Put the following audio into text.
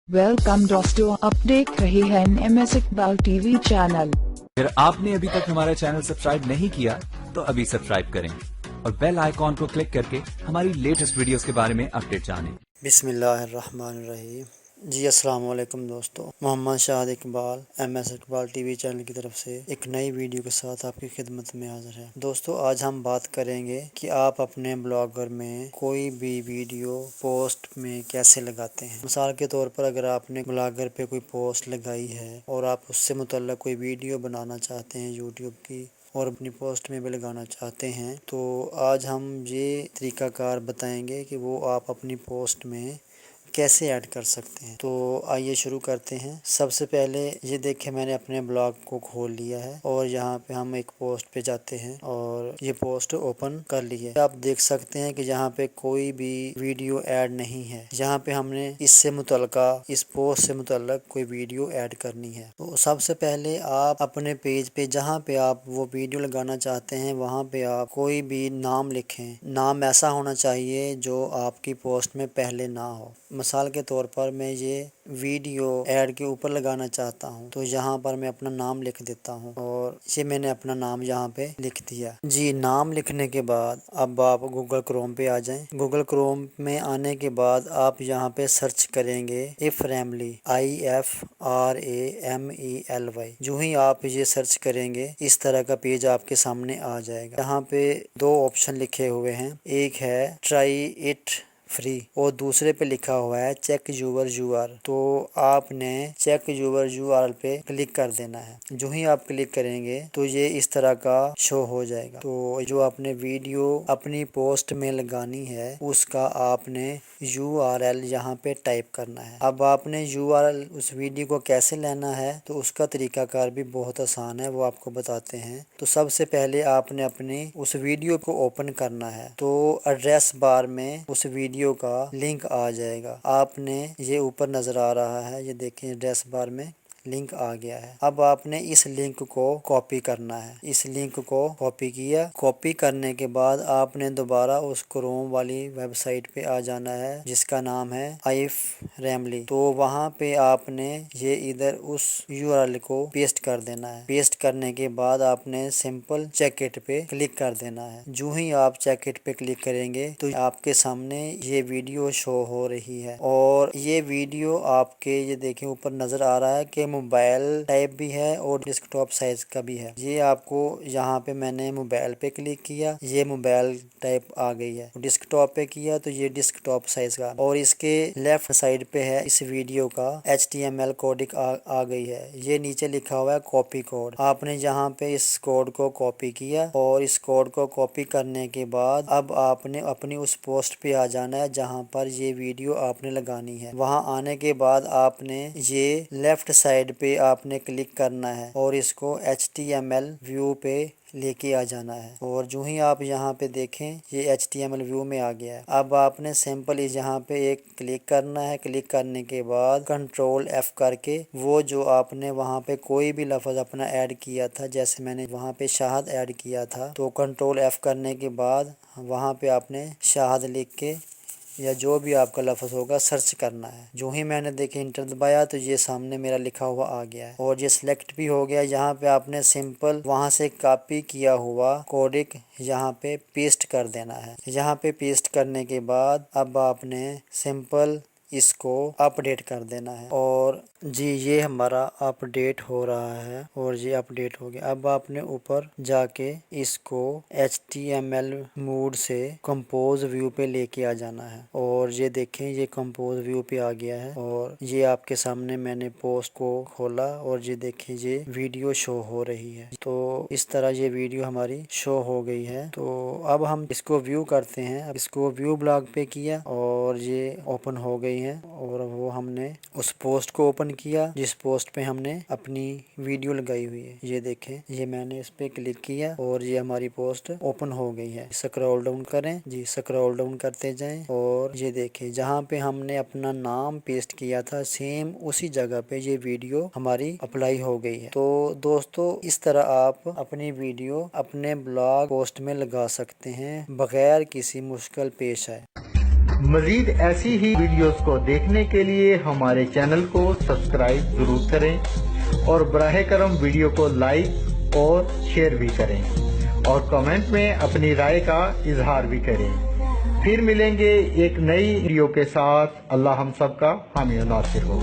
Welcome दोस्तों, आप देख रहे हैं एमएस इकबाल टीवी चैनल। अगर आपने अभी तक हमारा चैनल सब्सक्राइब नहीं किया तो अभी सब्सक्राइब करें और बेल आइकॉन को क्लिक करके हमारी लेटेस्ट वीडियोस के बारे में अपडेट जानें। बिस्मिल्लाहिर्रहमानिर्रहीम। जी अस्सलाम वालेकुम दोस्तों, Mohammad Shahid Iqbal MS Iqbal TV channel की तरफ से एक नई वीडियो के साथ आपकी खिदमत में हाजिर है। दोस्तों, आज हम बात करेंगे कि आप अपने ब्लॉगर में कोई भी वीडियो पोस्ट में कैसे लगाते हैं। मिसाल के तौर पर अगर आपने ब्लॉगर पे कोई पोस्ट लगाई है और आप उससे मुतल्लिक़ कोई वीडियो बनाना चाहते हैं यूट्यूब की और अपनी पोस्ट में भी लगाना चाहते हैं, तो आज हम ये तरीक़ाकार बताएंगे कि वो आप अपनी पोस्ट में कैसे ऐड कर सकते हैं। तो आइए शुरू करते हैं। सबसे पहले ये देखें, मैंने अपने ब्लॉग को खोल लिया है और यहाँ पे हम एक पोस्ट पे जाते हैं और ये पोस्ट ओपन कर ली है। आप देख सकते हैं कि यहाँ पे कोई भी वीडियो ऐड नहीं है। यहाँ पे हमने इससे मुतल्लिका इस पोस्ट से मुतल्लिक कोई वीडियो ऐड करनी है। तो सबसे पहले आप अपने पेज पे जहाँ पे आप वो वीडियो लगाना चाहते हैं वहाँ पे आप कोई भी नाम लिखें। नाम ऐसा होना चाहिए जो आपकी पोस्ट में पहले ना हो। मिसाल के तौर पर मैं ये वीडियो ऐड के ऊपर लगाना चाहता हूँ, तो यहाँ पर मैं अपना नाम लिख देता हूँ और ये मैंने अपना नाम यहाँ पे लिख दिया। जी, नाम लिखने के बाद अब आप गूगल क्रोम पे आ जाएं। गूगल क्रोम में आने के बाद आप यहाँ पे सर्च करेंगे इफ्रेमली, IFRAMELY। जो ही आप ये सर्च करेंगे इस तरह का पेज आपके सामने आ जाएगा। यहाँ पे दो ऑप्शन लिखे हुए हैं, एक है ट्राई इट फ्री और दूसरे पे लिखा हुआ है चेक यूर URL। तो आपने चेक यूर URL पे क्लिक कर देना है। जो ही आप क्लिक करेंगे तो ये इस तरह का शो हो जाएगा। तो जो आपने वीडियो अपनी पोस्ट में लगानी है उसका आपने URL यहाँ पे टाइप करना है। अब आपने URL उस वीडियो को कैसे लेना है तो उसका तरीकाकार भी बहुत आसान है, वो आपको बताते हैं। तो सबसे पहले आपने अपनी उस वीडियो को ओपन करना है। तो एड्रेस बार में उस वीडियो का लिंक आ जाएगा। आपने ये ऊपर नजर आ रहा है, ये देखें एड्रेस बार में लिंक आ गया है। अब आपने इस लिंक को कॉपी करना है। इस लिंक को कॉपी किया। कॉपी करने के बाद आपने दोबारा उस क्रोम वाली वेबसाइट पे आ जाना है जिसका नाम है iFramely। तो वहाँ पे आपने ये इधर उस URL को पेस्ट कर देना है। पेस्ट करने के बाद आपने सिंपल चेक इट पे क्लिक कर देना है। जो ही आप चेक इट पे क्लिक करेंगे तो आपके सामने ये वीडियो शो हो रही है और ये वीडियो आपके ये देखें ऊपर नजर आ रहा है कि मोबाइल टाइप भी है और डेस्कटॉप साइज का भी है। ये आपको यहाँ पे मैंने मोबाइल पे क्लिक किया, ये मोबाइल टाइप आ गई है। डेस्कटॉप पे किया तो ये डेस्कटॉप साइज का, और इसके लेफ्ट साइड पे है इस वीडियो का HTML कोडिंग आ गई है। ये नीचे लिखा हुआ है कॉपी कोड। आपने यहाँ पे इस कोड को कॉपी किया और इस कोड को कॉपी करने के बाद अब आपने अपनी उस पोस्ट पे आ जाना है जहाँ पर ये वीडियो आपने लगानी है। वहाँ आने के बाद आपने ये लेफ्ट साइड पे आपने क्लिक करना है और इसको HTML व्यू पे लेके आ जाना है। और जो ही आप यहाँ पे देखें ये HTML व्यू में आ गया है। अब आपने सिंपल इस यहाँ पे एक क्लिक करना है। क्लिक करने के बाद कंट्रोल F करके वो जो आपने वहाँ पे कोई भी लफ्ज़ अपना ऐड किया था, जैसे मैंने वहाँ पे शाहद ऐड किया था, तो कंट्रोल F करने के बाद वहाँ पे आपने शाहद लिख के या जो भी आपका लफ्ज़ होगा सर्च करना है। जो ही मैंने देखे इंटर दबाया तो ये सामने मेरा लिखा हुआ आ गया है और ये सिलेक्ट भी हो गया। यहाँ पे आपने सिंपल वहाँ से कॉपी किया हुआ कोडिक यहाँ पे पेस्ट कर देना है। यहाँ पे पेस्ट करने के बाद अब आपने सिंपल इसको अपडेट कर देना है और जी ये हमारा अपडेट हो रहा है और ये अपडेट हो गया। अब आपने ऊपर जाके इसको HTML मोड से कंपोज व्यू पे लेके आ जाना है और ये देखें ये कंपोज व्यू पे आ गया है और ये आपके सामने मैंने पोस्ट को खोला और ये देखें ये वीडियो शो हो रही है। तो इस तरह ये वीडियो हमारी शो हो गई है। तो अब हम इसको व्यू करते हैं। अब इसको व्यू ब्लॉग पे किया और ये ओपन हो गई है और वो हमने उस पोस्ट को ओपन किया जिस पोस्ट पे हमने अपनी वीडियो लगाई हुई है। ये देखें ये मैंने इस पे क्लिक किया और ये हमारी पोस्ट ओपन हो गई है। स्क्रॉल डाउन करें जी, स्क्रॉल डाउन करते जाएं और ये देखें जहाँ पे हमने अपना नाम पेस्ट किया था सेम उसी जगह पे ये वीडियो हमारी अप्लाई हो गई है। तो दोस्तों इस तरह आप अपनी वीडियो अपने ब्लॉग पोस्ट में लगा सकते हैं बगैर किसी मुश्किल पेश आए। مزید ایسی ہی ویڈیوز کو دیکھنے کے لیے ہمارے چینل کو سبسکرائب ضرور کریں اور براہ کرم ویڈیو کو لائک اور شیئر بھی کریں اور کمنٹ میں اپنی رائے کا اظہار بھی کریں۔ پھر ملیں گے ایک نئی ویڈیو کے ساتھ۔ اللہ ہم سب کا حامی و ناصر ہو۔